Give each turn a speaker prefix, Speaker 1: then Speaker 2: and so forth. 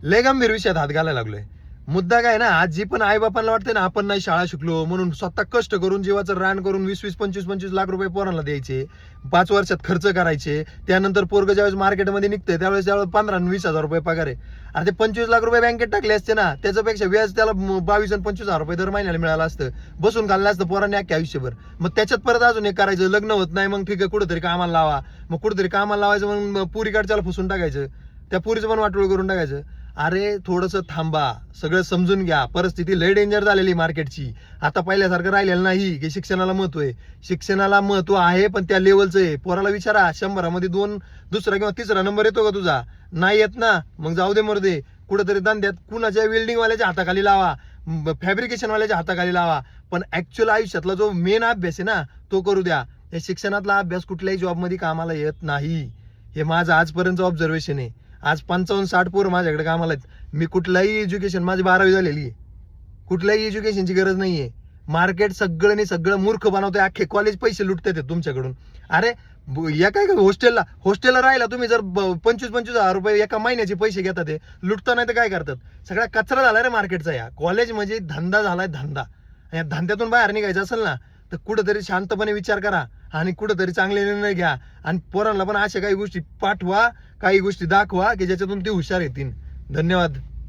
Speaker 1: लय गंभीर विषयात हात घालायला लागलोय. मुद्दा काय ना, आज जी पण आई बापांना वाटते ना आपण नाही शाळा शिकलो म्हणून स्वतः कष्ट करून जीवाचं रान करून 20-20, 25-25 लाख रुपये पोरांना द्यायचे, 5 वर्षात खर्च करायचे, त्यानंतर पोरग ज्यावेळेस मार्केटमध्ये निघते त्यावेळेस 15 आणि 20,000 रुपये पगार आहे. अरे ते 25 लाख रुपये बँकेत टाकले असते ना, त्याच्यापेक्षा व्याज त्याला 22 आणि 25,000 रुपये दर महिन्याला मिळालं असतं, बसून खाल्लं असतं पोरांनी अख्ख्या आयुष्यभर. मग त्याच्यात परत अजून एक करायचं, लग्न होत नाही मग ठीक आहे कुठेतरी कामाला लावा, मग कुठेतरी कामाला लावायचं मग पुरीकडच्याला फुसून टाकायचं, त्या पुरीचं पण वाटोळ करून टाकायचं. अरे थोडंसं थांबा, सगळं समजून घ्या. परिस्थिती लय डेंजर झालेली मार्केटची. आता पहिल्यासारखं राहिलेलं नाही की शिक्षणाला महत्व आहे. शिक्षणाला महत्व आहे पण त्या लेवलचं आहे. पोराला विचारा 100मध्ये 2 दुसरा किंवा तिसरा नंबर येतो का तुझा? नाही येत ना, मग जाऊ दे मर्दे. कुठेतरी धंद्यात कुणाच्या वेल्डिंगवाल्याच्या हाताखाली लावा, फॅब्रिकेशनवाल्याच्या हाताखाली लावा, पण ऍक्च्युअल आयुष्यातला जो मेन अभ्यास आहे ना तो करू द्या. या शिक्षणातला अभ्यास कुठल्याही जॉबमध्ये कामाला येत नाही. हे माझं आजपर्यंत ऑब्झर्वेशन आहे. आज 55-60 पोरं माझ्याकडे कामाला आहेत. मी कुठलाही एज्युकेशन, माझी 12वी झालेली आहे, कुठल्याही एज्युकेशनची गरज नाहीये. मार्केट सगळं सगळं मूर्ख बनवतंय. अख्खे कॉलेज पैसे लुटतात तुमच्याकडून. अरे या काय हॉस्टेलला राहिला तुम्ही जर 25,000 रुपये एका महिन्याचे पैसे घेतात, ते लुटता नाही तर काय करतात. सगळा कचरा झाला रे मार्केटचा. या कॉलेज म्हणजे धंदा झालाय धंदा. या धंद्यातून बाहेर निघायचं असेल ना तर कुठंतरी शांतपणे विचार करा आणि कुठंतरी चांगले निर्णय घ्या. आणि पोरांना पण अशा काही गोष्टी पाठवा, काही गोष्टी दाखवा की ज्याच्यातून ते हुशार येतील. धन्यवाद.